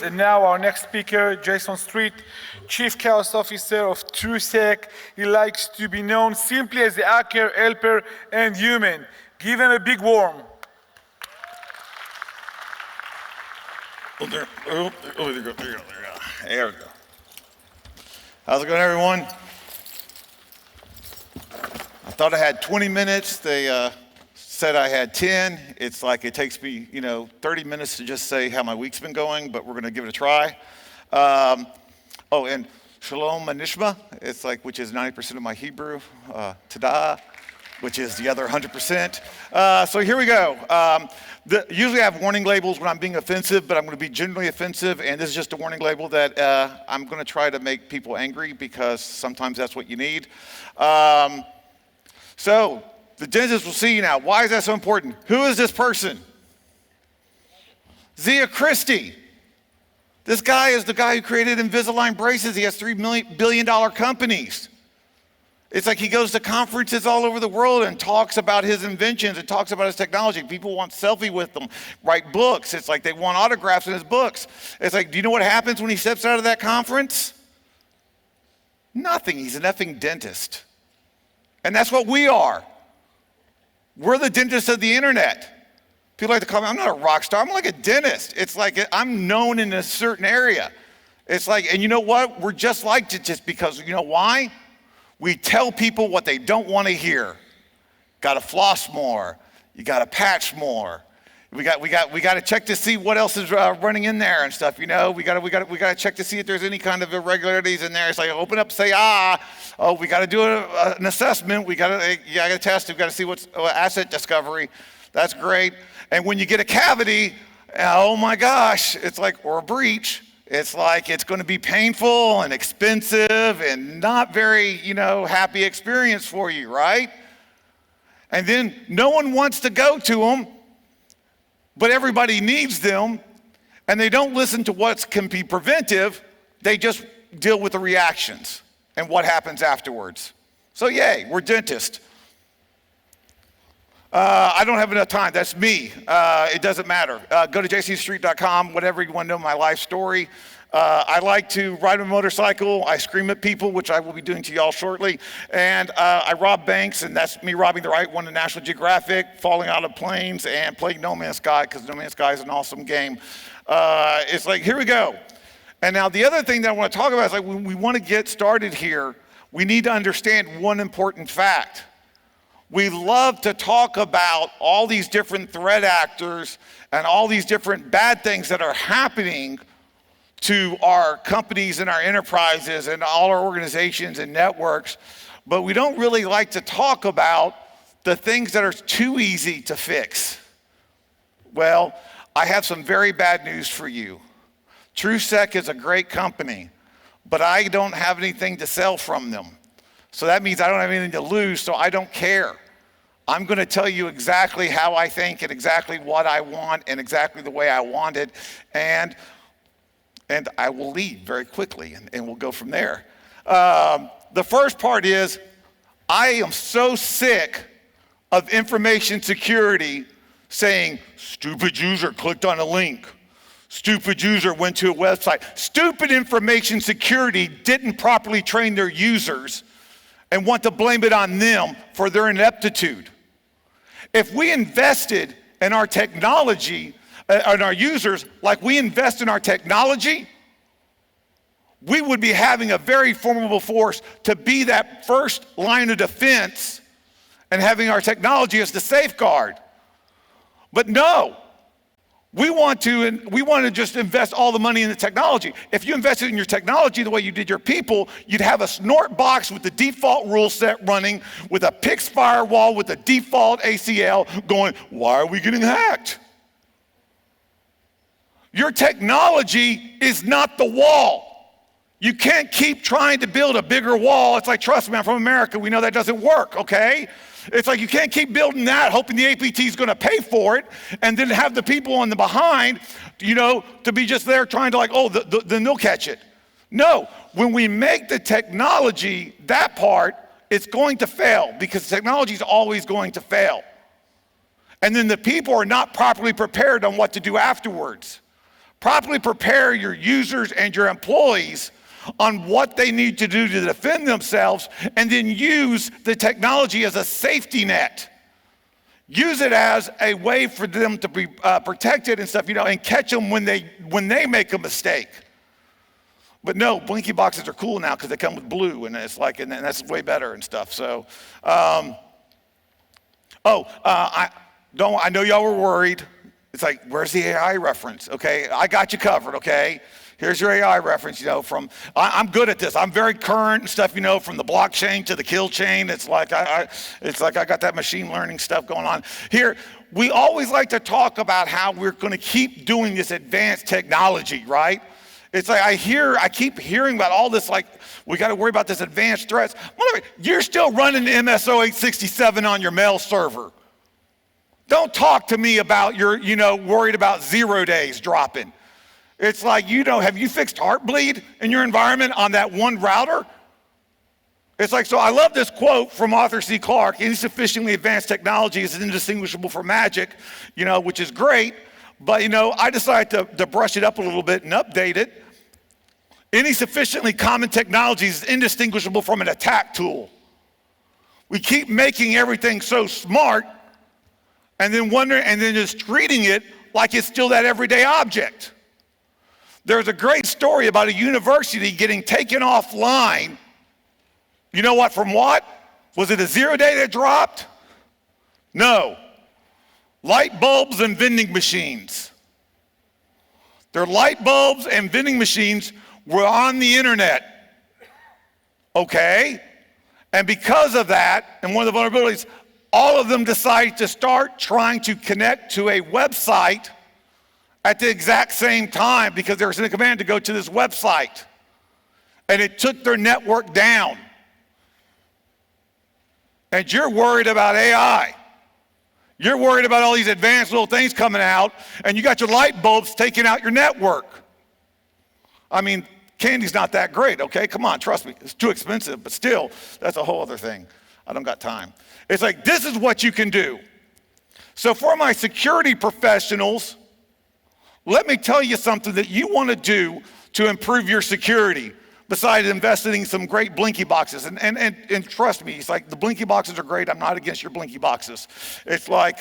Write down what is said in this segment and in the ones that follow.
And now our next speaker, Jayson, Chief Chaos Officer of Truesec. He likes to be known simply as the hacker, helper, and human. Give him a big warm. There we go. How's it going, everyone? I thought I had 20 minutes. They said I had 10. It's like it takes me, 30 minutes to just say how my week's been going, but we're going to give it a try. And Shalom Anishma, it's like, which is 90% of my Hebrew. Tada, which is the other 100%. So here we go. Usually I have warning labels when I'm being offensive, but I'm going to be genuinely offensive, and this is just a warning label that I'm going to try to make people angry because sometimes that's what you need. So the dentist will see you now. Why is that so important? Who is this person? Zia Christie. This guy is the guy who created Invisalign braces. He has $3 billion companies. It's like he goes to conferences all over the world and talks about his inventions and talks about his technology. People want selfie with them, write books. It's like they want autographs in his books. It's like, do you know what happens when he steps out of that conference? Nothing. He's an effing dentist. And that's what we are. We're the dentist of the internet. People like to call me, I'm not a rock star, I'm like a dentist. It's like I'm known in a certain area. It's like, and you know what? We're just like it just because, you know why? We tell people what they don't want to hear. Got to floss more. You got to patch more. We got to check to see what else is running in there and stuff. We got to check to see if there's any kind of irregularities in there. It's like open up, say Oh, we got to do an assessment. You got to test. We got to see what's asset discovery. That's great. And when you get a cavity, oh my gosh, it's like or a breach. It's like it's going to be painful and expensive and not very, happy experience for you, right? And then no one wants to go to them, but everybody needs them, and they don't listen to what can be preventive. They just deal with the reactions and what happens afterwards. So yay, we're dentists. I don't have enough time. That's me. It doesn't matter. Go to jcstreet.com, whatever you want to know my life story. I like to ride a motorcycle. I scream at people, which I will be doing to y'all shortly. And I rob banks, and that's me robbing the right one in National Geographic, falling out of planes, and playing No Man's Sky, because No Man's Sky is an awesome game. It's like, here we go. And now the other thing that I want to talk about is like when we want to get started here, we need to understand one important fact. We love to talk about all these different threat actors and all these different bad things that are happening to our companies and our enterprises and all our organizations and networks, but we don't really like to talk about the things that are too easy to fix. Well, I have some very bad news for you. Truesec is a great company, but I don't have anything to sell from them. So that means I don't have anything to lose, so I don't care. I'm going to tell you exactly how I think and exactly what I want and exactly the way I want it, and I will leave very quickly, and we'll go from there. The first part is, I am so sick of information security saying, stupid user clicked on a link. Stupid user went to a website. Stupid information security didn't properly train their users and want to blame it on them for their ineptitude. If we invested in our technology, and our users, like we invest in our technology, we would be having a very formidable force to be that first line of defense and having our technology as the safeguard. But no, we want to just invest all the money in the technology. If you invested in your technology the way you did your people, you'd have a snort box with the default rule set running, with a PIX firewall with the default ACL going, why are we getting hacked? Your technology is not the wall. You can't keep trying to build a bigger wall. It's like, trust me, I'm from America. We know that doesn't work, okay? It's like you can't keep building that, hoping the APT is going to pay for it, and then have the people on the behind, to be just there trying to then they'll catch it. No, when we make the technology, that part, it's going to fail because technology is always going to fail. And then the people are not properly prepared on what to do afterwards. Properly prepare your users and your employees on what they need to do to defend themselves, and then use the technology as a safety net. Use it as a way for them to be protected and stuff, and catch them when they make a mistake. But no, blinky boxes are cool now because they come with blue, and it's like, and that's way better and stuff. So, I know y'all were worried. It's like, where's the AI reference? Okay, I got you covered. Okay, here's your AI reference. I'm good at this. I'm very current and stuff. From the blockchain to the kill chain. It's like I got that machine learning stuff going on here. We always like to talk about how we're going to keep doing this advanced technology, right? It's like I keep hearing about all this, like, we got to worry about this advanced threats. You're still running the MSO 867 on your mail server. Don't talk to me about your, worried about 0 days dropping. It's like, have you fixed Heartbleed in your environment on that one router? It's like, so I love this quote from Arthur C. Clarke: "Any sufficiently advanced technology is indistinguishable from magic," which is great. But, I decided to brush it up a little bit and update it. Any sufficiently common technology is indistinguishable from an attack tool. We keep making everything so smart and then just treating it like it's still that everyday object. There's a great story about a university getting taken offline. You know what, from what? Was it a 0 day that dropped? No. Light bulbs and vending machines. Their light bulbs and vending machines were on the internet. Okay? And because of that, and one of the vulnerabilities, all of them decided to start trying to connect to a website at the exact same time, because there was a command to go to this website. And it took their network down. And you're worried about AI. You're worried about all these advanced little things coming out, and you got your light bulbs taking out your network. I mean, candy's not that great, okay? Come on, trust me. It's too expensive, but still, that's a whole other thing. I don't got time. It's like, this is what you can do. So for my security professionals, let me tell you something that you want to do to improve your security, besides investing in some great blinky boxes. And trust me, it's like, the blinky boxes are great. I'm not against your blinky boxes. It's like,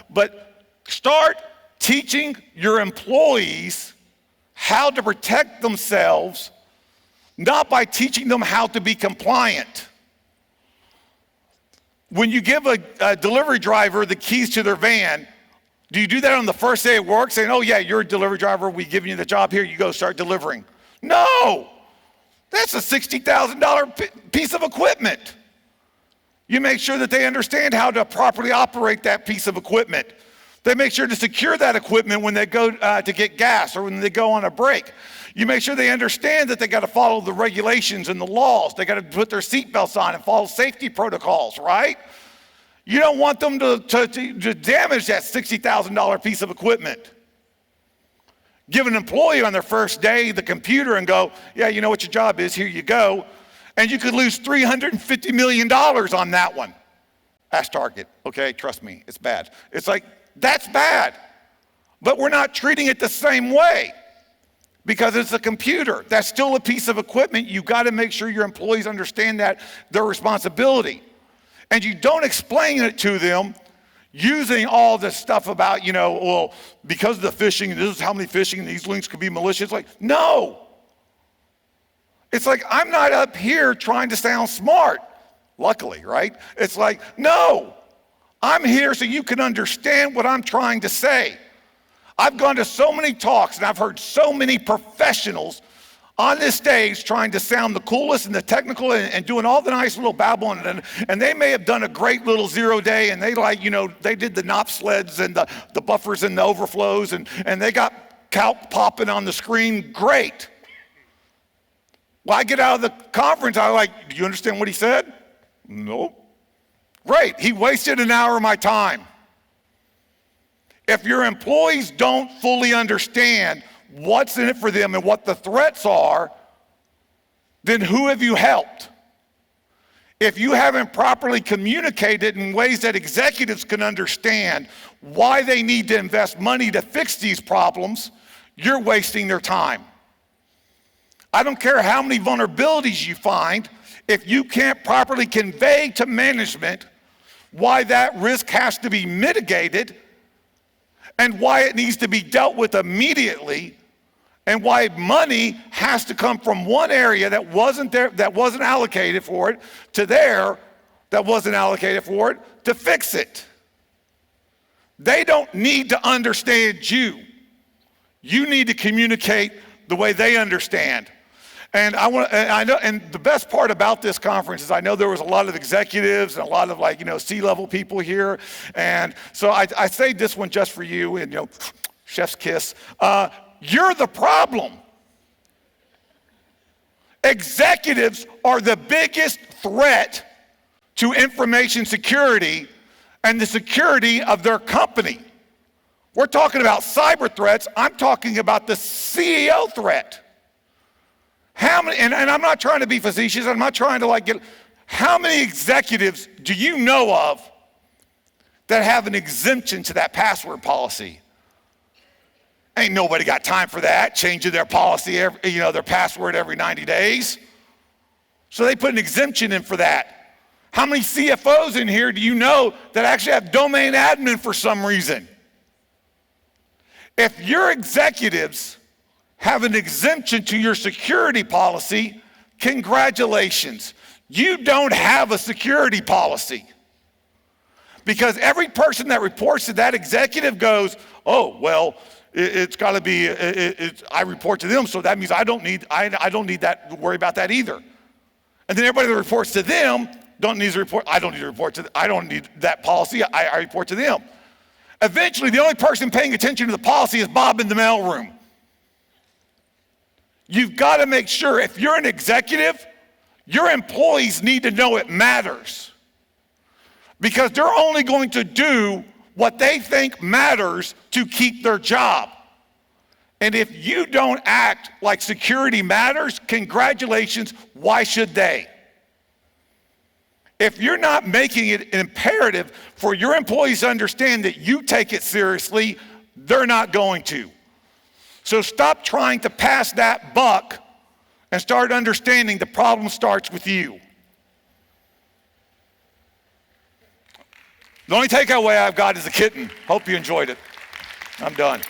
but start teaching your employees how to protect themselves, not by teaching them how to be compliant. When you give a delivery driver the keys to their van, do you do that on the first day of work, saying, "Oh yeah, you're a delivery driver, we've given you the job, here you go, start delivering"? No! That's a $60,000 piece of equipment. You make sure that they understand how to properly operate that piece of equipment. They make sure to secure that equipment when they go to get gas or when they go on a break. You make sure they understand that they got to follow the regulations and the laws. They got to put their seatbelts on and follow safety protocols, right? You don't want them to damage that $60,000 piece of equipment. Give an employee on their first day the computer and go, "Yeah, you know what your job is, here you go." And you could lose $350 million on that one. Ask Target, okay, trust me, it's bad. It's like, that's bad. But we're not treating it the same way because it's a computer. That's still a piece of equipment. You gotta make sure your employees understand that, their responsibility. And you don't explain it to them using all this stuff about, well, because of the phishing, this is how many phishing, these links could be malicious. Like, no. It's like, I'm not up here trying to sound smart, luckily, right? It's like, no. I'm here so you can understand what I'm trying to say. I've gone to so many talks and I've heard so many professionals on this stage trying to sound the coolest and the technical and doing all the nice little babble, and they may have done a great little 0 day, and they they did the NOP sleds and the buffers and the overflows, and they got calc popping on the screen, great. Well, I get out of the conference, I'm like, "Do you understand what he said?" "Nope." Great, he wasted an hour of my time. If your employees don't fully understand what's in it for them and what the threats are, then who have you helped? If you haven't properly communicated in ways that executives can understand why they need to invest money to fix these problems, you're wasting their time. I don't care how many vulnerabilities you find, if you can't properly convey to management why that risk has to be mitigated and why it needs to be dealt with immediately and why money has to come from one area that wasn't there, that wasn't allocated for it, to there that wasn't allocated for it, to fix it. They don't need to understand you. You need to communicate the way they understand. And I know, and the best part about this conference is I know there was a lot of executives and a lot of C-level people here. And so I saved this one just for you, and chef's kiss. You're the problem. Executives are the biggest threat to information security and the security of their company. We're talking about cyber threats. I'm talking about the CEO threat. How many, and I'm not trying to be facetious, I'm not trying to how many executives do you know of that have an exemption to that password policy? Ain't nobody got time for that, changing their policy, their password every 90 days. So they put an exemption in for that. How many CFOs in here do you know that actually have domain admin for some reason? If your executives have an exemption to your security policy, congratulations. You don't have a security policy. Because every person that reports to that executive goes, oh, well, it's got to be, I report to them, so that means I don't need that to worry about that either. And then everybody that reports to them don't need to report, I don't need that policy, I report to them. Eventually, the only person paying attention to the policy is Bob in the mailroom. You've got to make sure if you're an executive, your employees need to know it matters. Because they're only going to do what they think matters to keep their job. And if you don't act like security matters, congratulations, why should they? If you're not making it imperative for your employees to understand that you take it seriously, they're not going to. So stop trying to pass that buck and start understanding the problem starts with you. The only takeaway I've got is a kitten. Hope you enjoyed it. I'm done.